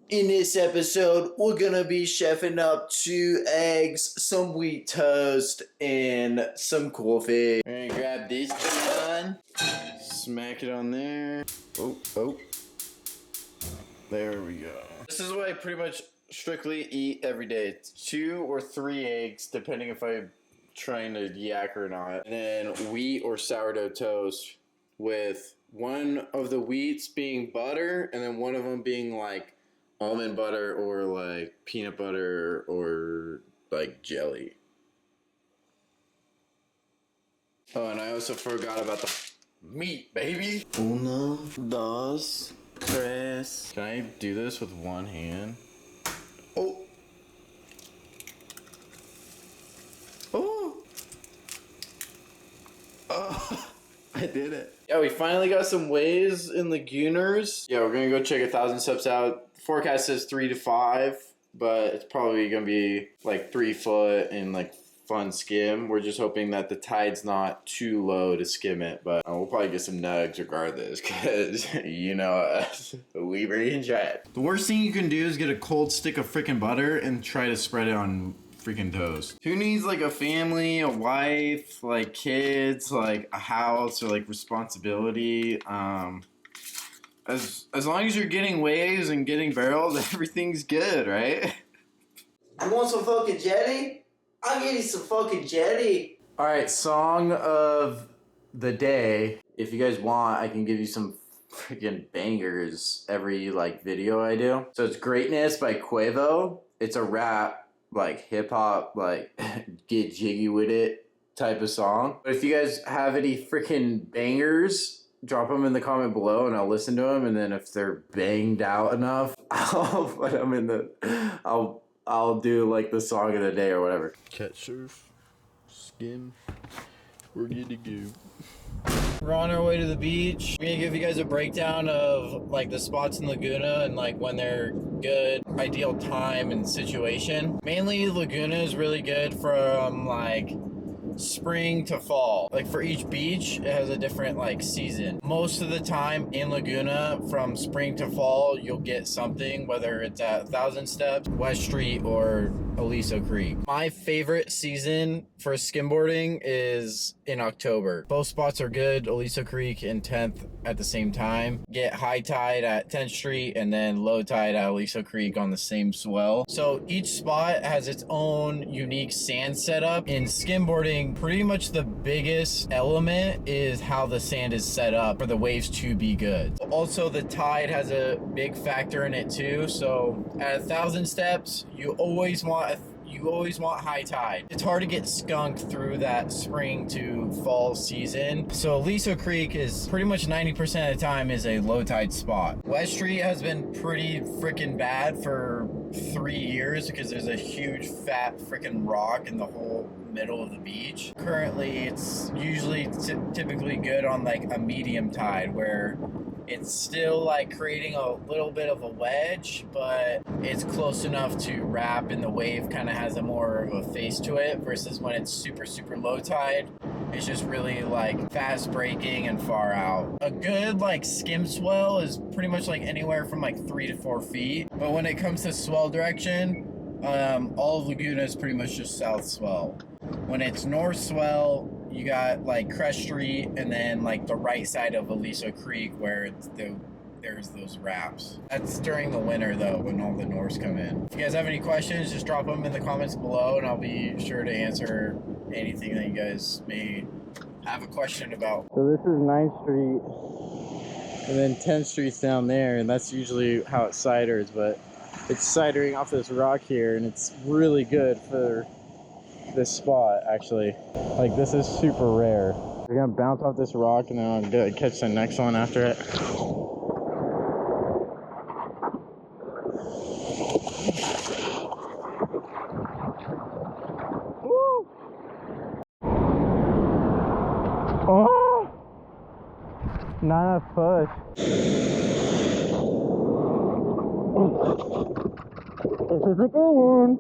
In this episode, we're gonna be chefing up 2 eggs, some wheat toast, and some coffee. We're gonna grab this one, smack it on there. Oh. There we go. This is what I pretty much strictly eat every day. It's 2 or 3 eggs, depending if I'm trying to yak or not. And then wheat or sourdough toast with one of the wheats being butter and then one of them being like almond butter or like peanut butter or like jelly. Oh, and I also forgot about the meat, baby. Uno, dos, tres. Can I do this with one hand? Oh. I did it. Yeah, we finally got some waves in Lagunas. Yeah, we're gonna go check 1,000 steps out. Forecast says 3 to 5, but it's probably gonna be like 3 foot and like fun skim. We're just hoping that the tide's not too low to skim it, but we'll probably get some nugs regardless, because you know us, we really enjoy it. The worst thing you can do is get a cold stick of freaking butter and try to spread it on freaking toast. Who needs like a family, a wife, like kids, like a house, or like responsibility? As long as you're getting waves and getting barrels, everything's good, right? You want some fucking jetty? I'll give you some fucking jetty. All right, song of the day. If you guys want, I can give you some freaking bangers every like video I do. So it's Greatness by Quavo. It's a rap, like hip hop, like get jiggy with it type of song. But if you guys have any freaking bangers, drop them in the comment below and I'll listen to them. And then if they're banged out enough, I'll put them in the, I'll do like the song of the day or whatever. Cat surf, skim, we're good to go. We're on our way to the beach. I'm gonna give you guys a breakdown of like the spots in Laguna and like when they're good, ideal time and situation. Mainly Laguna is really good from like spring to fall. Like for each beach, it has a different like season. Most of the time in Laguna, from spring to fall, you'll get something, whether it's at 1,000 Steps, West Street, or Aliso Creek. My favorite season for skimboarding is in October. Both spots are good, Aliso Creek and 10th at the same time. Get high tide at 10th Street and then low tide at Aliso Creek on the same swell. So each spot has its own unique sand setup. In skimboarding, pretty much the biggest element is how the sand is set up for the waves to be good. Also, the tide has a big factor in it too. So at 1,000 steps, you always want high tide. It's hard to get skunked through that spring to fall season. So Aliso Creek is pretty much 90% of the time is a low tide spot. West Street has been pretty freaking bad for 3 years because there's a huge fat freaking rock in the whole middle of the beach. Currently, it's usually typically good on like a medium tide where it's still like creating a little bit of a wedge, but it's close enough to wrap and the wave kind of has a more of a face to it, versus when it's super low tide, it's just really like fast breaking and far out. A good like skim swell is pretty much like anywhere from like 3 to 4 feet. But when it comes to swell direction, all of Laguna is pretty much just south swell. When it's north swell, you got like Crest Street and then like the right side of Aliso Creek where there's those wraps. That's during the winter though, when all the norths come in. If you guys have any questions, just drop them in the comments below and I'll be sure to answer anything that you guys may have a question about. So this is 9th Street and then 10th Street's down there, and that's usually how it ciders, but it's cidering off this rock here and it's really good for this spot actually. Like this is super rare. We're gonna bounce off this rock and then I'm gonna catch the next one after it. Woo! Oh! Not enough push. This is a good one.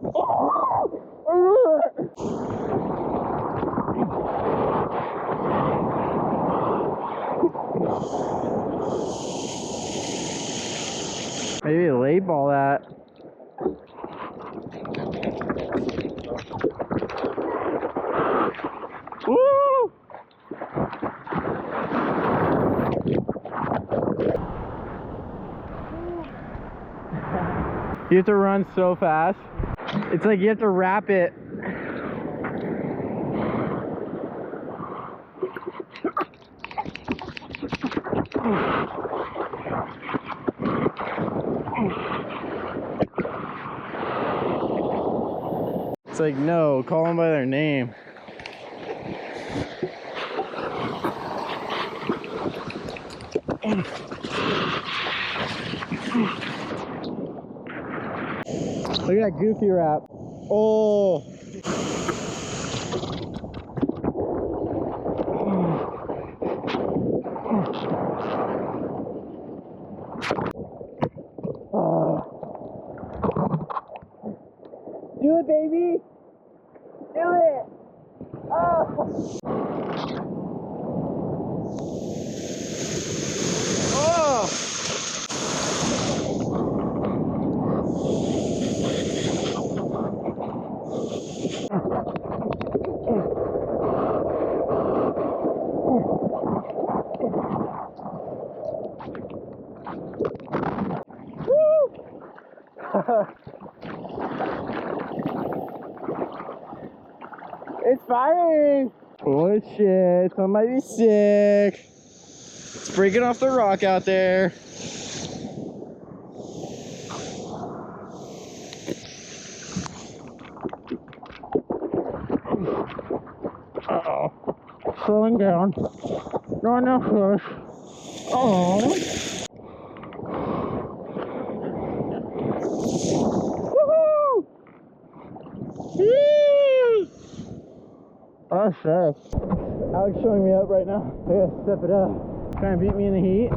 Maybe label that. Woo! You have to run so fast. It's like you have to wrap it. It's like, no, call them by their name. Look at that goofy wrap. Oh. Do it, baby. Do it. Oh. Oh. It's firing! Oh shit, somebody's sick. It's breaking off the rock out there. Uh-oh. Slowing down. Not enough push. Oh. Woohoo! Woo! Oh shit. Alex showing me up right now. I gotta step it up. Trying to beat me in the heat?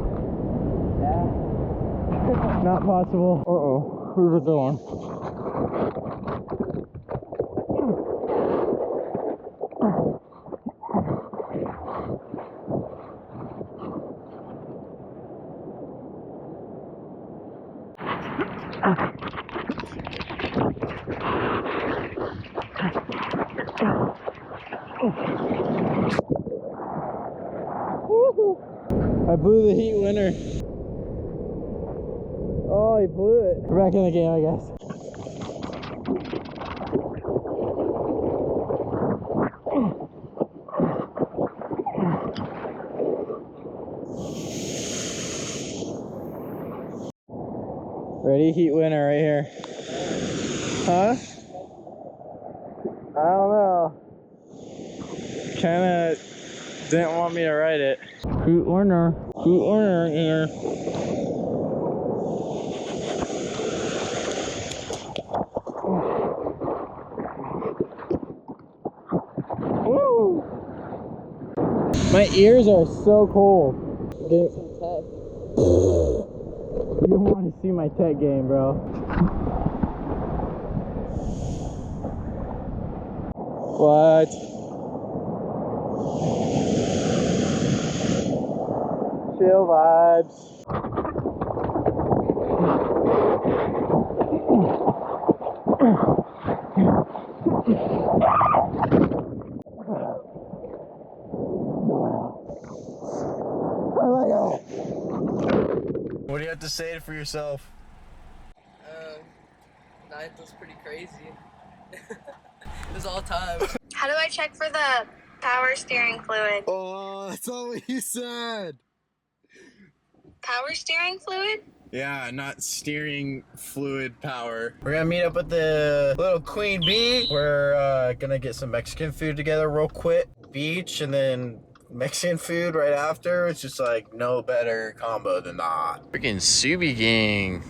Yeah. Not possible. Uh-oh. Where's it going? I blew the heat winner. Oh, he blew it. We're back in the game, I guess. Ready? Heat winner right here. Huh? I don't know. Kinda didn't want me to ride it. Heat winner. Heat winner here. Woo! My ears are so cold. Get some tech. You don't want to see my tech game, bro. What? Chill vibes. What do you have to say for yourself? Ninth was pretty crazy. It was all time. How do I check for the power steering fluid? Oh, that's not what you said. Power steering fluid? Yeah, not steering fluid power. We're gonna meet up with the little queen bee. We're gonna get some Mexican food together real quick. Beach and then Mexican food right after. It's just like no better combo than that. Freaking Subi gang.